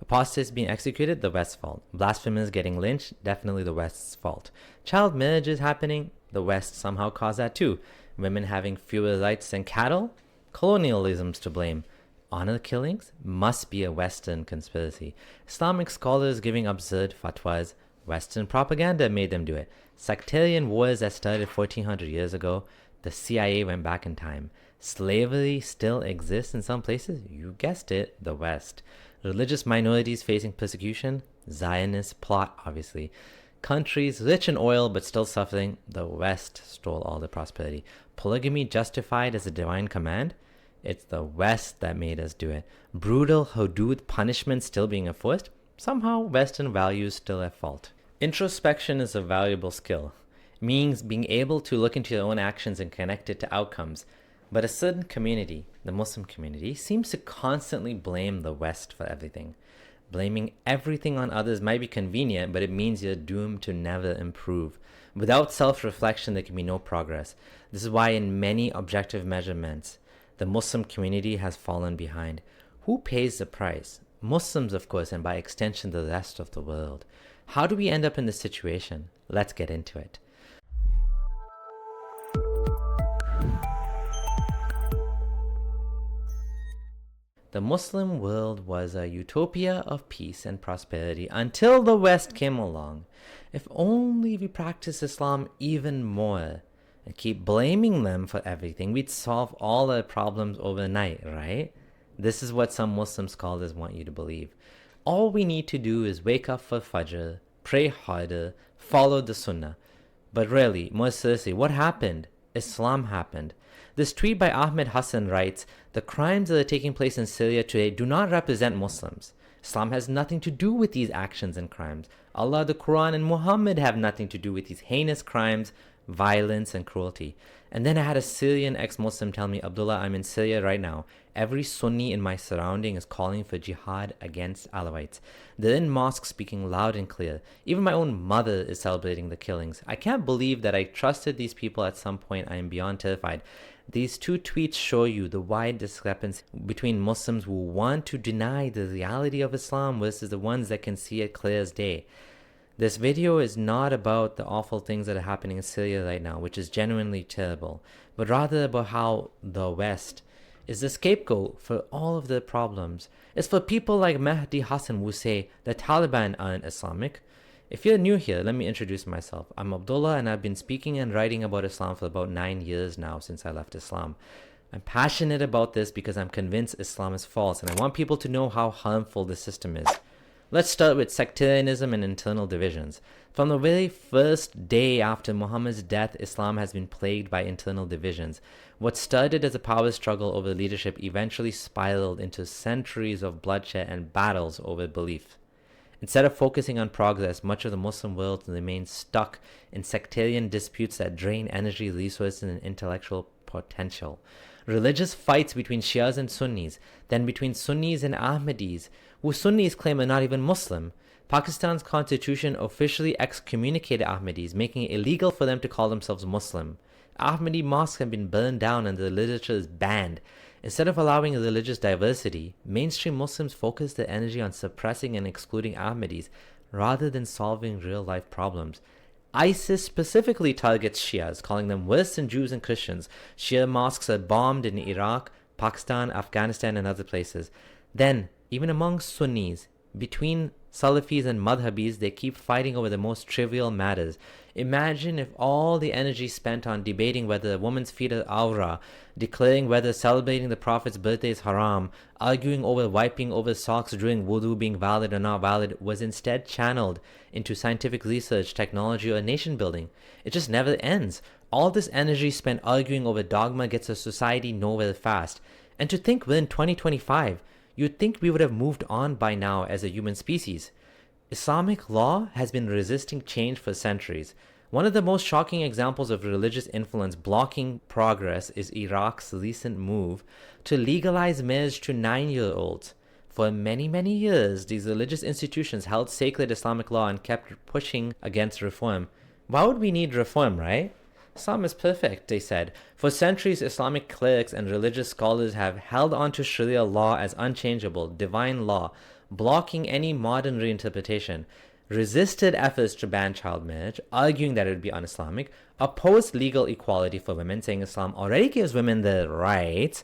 Apostates being executed, the West's fault. Blasphemers getting lynched, definitely the West's fault. Child marriages happening, the West somehow caused that too. Women having fewer rights than cattle, colonialism's to blame. Honor killings must be a Western conspiracy. Islamic scholars giving absurd fatwas, Western propaganda made them do it. Sectarian wars that started 1400 years ago, the CIA went back in time. Slavery still exists in some places, you guessed it, the West. Religious minorities facing persecution, Zionist plot, obviously. Countries rich in oil but still suffering, the West stole all the prosperity. Polygamy justified as a divine command, it's the West that made us do it. Brutal hudud punishment still being enforced, somehow Western values still at fault. Introspection is a valuable skill. It means being able to look into your own actions and connect it to outcomes. But a certain community, the Muslim community, seems to constantly blame the West for everything. Blaming everything on others might be convenient, but it means you're doomed to never improve. Without self-reflection, there can be no progress. This is why in many objective measurements, the Muslim community has fallen behind. Who pays the price? Muslims, of course, and by extension, the rest of the world. How do we end up in this situation? Let's get into it. The Muslim world was a utopia of peace and prosperity until the West came along. If only we practice Islam even more and keep blaming them for everything, we'd solve all our problems overnight, right? This is what some Muslim scholars want you to believe. All we need to do is wake up for Fajr, pray harder, follow the Sunnah. But really, more seriously, what happened? Islam happened. This tweet by Ahmed Hassan writes, "The crimes that are taking place in Syria today do not represent Muslims. Islam has nothing to do with these actions and crimes. Allah, the Quran, and Muhammad have nothing to do with these heinous crimes, violence, and cruelty." And then I had a Syrian ex-Muslim tell me, "Abdullah, I'm in Syria right now. Every Sunni in my surrounding is calling for jihad against Alawites. They're in mosques speaking loud and clear. Even my own mother is celebrating the killings. I can't believe that I trusted these people at some point. I am beyond terrified." These two tweets show you the wide discrepancy between Muslims who want to deny the reality of Islam versus the ones that can see it clear as day. This video is not about the awful things that are happening in Syria right now, which is genuinely terrible, but rather about how the West is the scapegoat for all of the problems. It's for people like Mehdi Hassan who say the Taliban aren't Islamic. If you're new here, let me introduce myself. I'm Abdullah and I've been speaking and writing about Islam for about 9 years now since I left Islam. I'm passionate about this because I'm convinced Islam is false and I want people to know how harmful the system is. Let's start with sectarianism and internal divisions. From the very first day after Muhammad's death, Islam has been plagued by internal divisions. What started as a power struggle over leadership eventually spiraled into centuries of bloodshed and battles over belief. Instead of focusing on progress, much of the Muslim world remains stuck in sectarian disputes that drain energy, resources, and intellectual potential. Religious fights between Shias and Sunnis, then between Sunnis and Ahmadis, who Sunnis claim are not even Muslim. Pakistan's constitution officially excommunicated Ahmadis, making it illegal for them to call themselves Muslim. Ahmadi mosques have been burned down and the literature is banned. Instead of allowing religious diversity, mainstream Muslims focus their energy on suppressing and excluding Ahmadis rather than solving real-life problems. ISIS specifically targets Shias, calling them worse than Jews and Christians. Shia mosques are bombed in Iraq, Pakistan, Afghanistan, and other places. Then, even among Sunnis, between Salafis and Madhabis, they keep fighting over the most trivial matters. Imagine if all the energy spent on debating whether a woman's feet are awra, declaring whether celebrating the Prophet's birthday is haram, arguing over wiping over socks during wudu being valid or not valid, was instead channeled into scientific research, technology, or nation building. It just never ends. All this energy spent arguing over dogma gets a society nowhere fast. And to think we're in 2025, you'd think we would have moved on by now as a human species. Islamic law has been resisting change for centuries. One of the most shocking examples of religious influence blocking progress is Iraq's recent move to legalize marriage to 9-year-olds. For many, many years, these religious institutions held sacred Islamic law and kept pushing against reform. Why would we need reform, right? Islam is perfect, they said. For centuries, Islamic clerics and religious scholars have held on to Sharia law as unchangeable, divine law. blocking any modern reinterpretation, resisted efforts to ban child marriage, arguing that it would be un-Islamic, opposed legal equality for women, saying Islam already gives women the rights.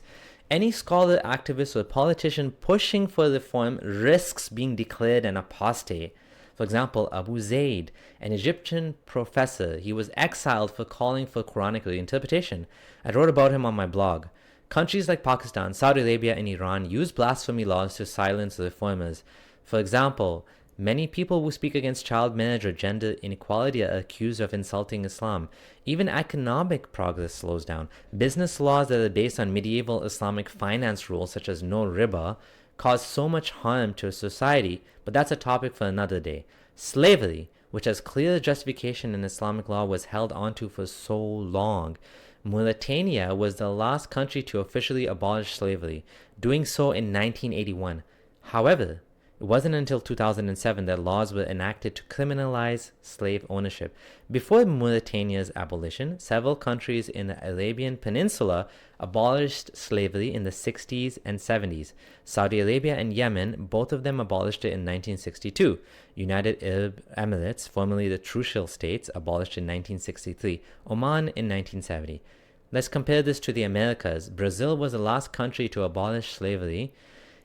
Any scholar, activist, or politician pushing for reform risks being declared an apostate. For example, Abu Zayd, an Egyptian professor, he was exiled for calling for Quranic reinterpretation. I wrote about him on my blog. Countries like Pakistan, Saudi Arabia, and Iran use blasphemy laws to silence the reformers. For example, many people who speak against child marriage or gender inequality are accused of insulting Islam. Even economic progress slows down. Business laws that are based on medieval Islamic finance rules, such as no riba, cause so much harm to a society, but that's a topic for another day. Slavery, which has clear justification in Islamic law, was held onto for so long. Mauritania was the last country to officially abolish slavery, doing so in 1981. However, it wasn't until 2007 that laws were enacted to criminalize slave ownership. Before Mauritania's abolition, several countries in the Arabian Peninsula abolished slavery in the 60s and 70s. Saudi Arabia and Yemen, both of them abolished it in 1962. United Arab Emirates, formerly the Trucial States, abolished in 1963. Oman in 1970. Let's compare this to the Americas. Brazil was the last country to abolish slavery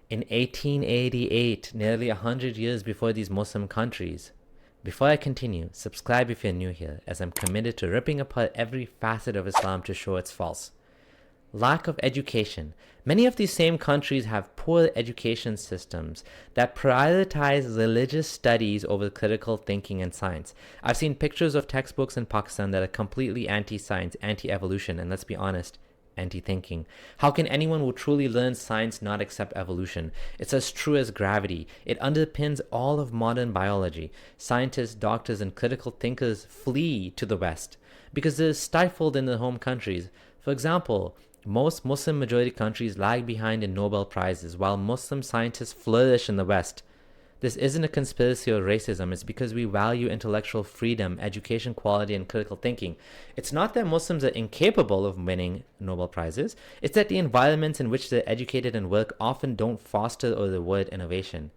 in 1888, nearly 100 years before these Muslim countries. Before I continue, subscribe if you're new here, as I'm committed to ripping apart every facet of Islam to show it's false. Lack of education. Many of these same countries have poor education systems that prioritize religious studies over critical thinking and science. I've seen pictures of textbooks in Pakistan that are completely anti-science, anti-evolution, and let's be honest, anti-thinking. How can anyone who truly learns science not accept evolution? It's as true as gravity. It underpins all of modern biology. Scientists, doctors, and critical thinkers flee to the West because they're stifled in their home countries. For example, most Muslim majority countries lag behind in Nobel Prizes, while Muslim scientists flourish in the West. This isn't a conspiracy or racism. It's because we value intellectual freedom, education quality, and critical thinking. It's not that Muslims are incapable of winning Nobel Prizes. It's that the environments in which they're educated and work often don't foster or reward innovation.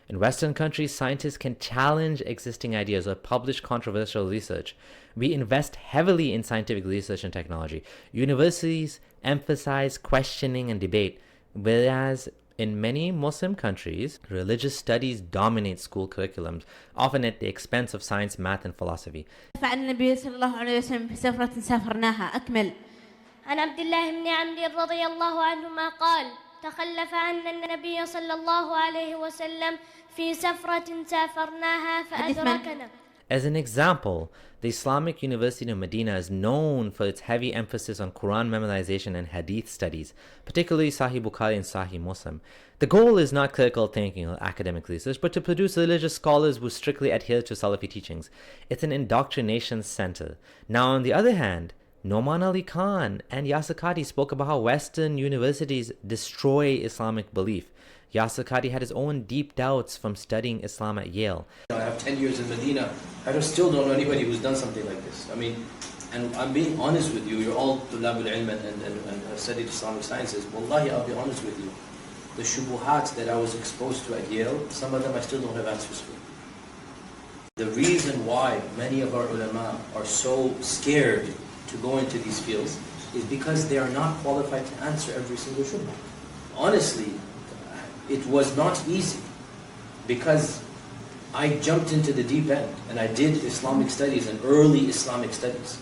In Western countries, scientists can challenge existing ideas or publish controversial research. We invest heavily in scientific research and technology. Universities emphasize questioning and debate, whereas in many Muslim countries, religious studies dominate school curriculums, often at the expense of science, math, and philosophy. فعن النبي صلى الله عليه وسلم في سفرة سافرناها أكمل. عن عبد الله بن عمرو رضي الله عنهما قال: تخلف عنا النبي صلى الله عليه وسلم في سفرة سافرناها فأدركنا. As an example, the Islamic University of Medina is known for its heavy emphasis on Quran memorization and Hadith studies, particularly Sahih Bukhari and Sahih Muslim. The goal is not critical thinking or academic research, but to produce religious scholars who strictly adhere to Salafi teachings. It's an indoctrination center. Now, on the other hand, Noman Ali Khan and Yasir Qadhi spoke about how Western universities destroy Islamic belief. Yasir Qadhi had his own deep doubts from studying Islam at Yale. I have 10 years in Medina. I still don't know anybody who's done something like this. I mean, and I'm being honest with you. You're all Tulab al-Ilm and have studied Islamic sciences. Wallahi, I'll be honest with you. The shubuhats that I was exposed to at Yale, some of them I still don't have answers for. The reason why many of our ulama are so scared to go into these fields is because they are not qualified to answer every single shubha. Honestly, it was not easy because I jumped into the deep end and I did Islamic studies and early Islamic studies.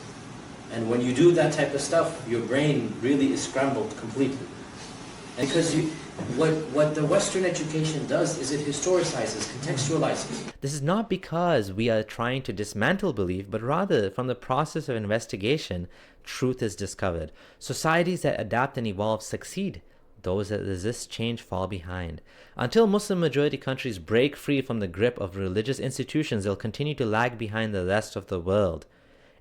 And when you do that type of stuff, your brain really is scrambled completely. And because what the Western education does is it historicizes, contextualizes. This is not because we are trying to dismantle belief, but rather from the process of investigation, truth is discovered. Societies that adapt and evolve succeed. Those that resist change fall behind. Until Muslim majority countries break free from the grip of religious institutions, they'll continue to lag behind the rest of the world.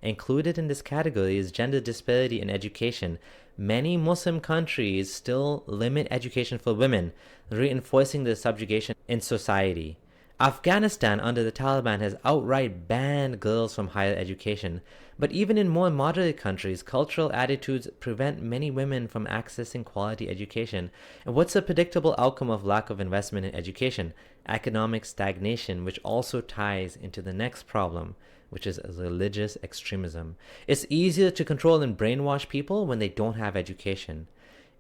Included in this category is gender disparity in education. Many Muslim countries still limit education for women, reinforcing their subjugation in society. Afghanistan under the Taliban has outright banned girls from higher education, but even in more moderate countries, cultural attitudes prevent many women from accessing quality education. And what's the predictable outcome of lack of investment in education? Economic stagnation, which also ties into the next problem, which is religious extremism. It's easier to control and brainwash people when they don't have education.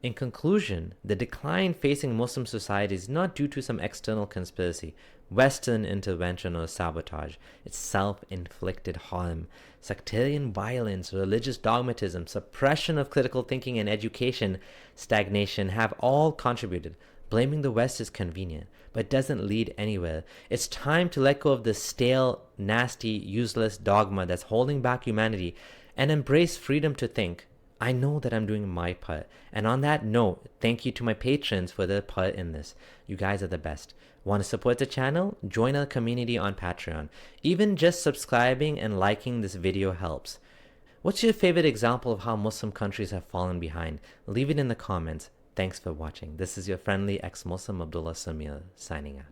In conclusion, the decline facing Muslim society is not due to some external conspiracy, Western intervention, or sabotage. It's self-inflicted harm. Sectarian violence, religious dogmatism, suppression of critical thinking, and education stagnation have all contributed. Blaming the West is convenient, but doesn't lead anywhere. It's time to let go of this stale, nasty, useless dogma that's holding back humanity and embrace freedom to think. I know that I'm doing my part. And on that note, thank you to my patrons for their part in this. You guys are the best. Want to support the channel? Join our community on Patreon. Even just subscribing and liking this video helps. What's your favorite example of how Muslim countries have fallen behind? Leave it in the comments. Thanks for watching. This is your friendly ex-Muslim Abdullah Samir signing out.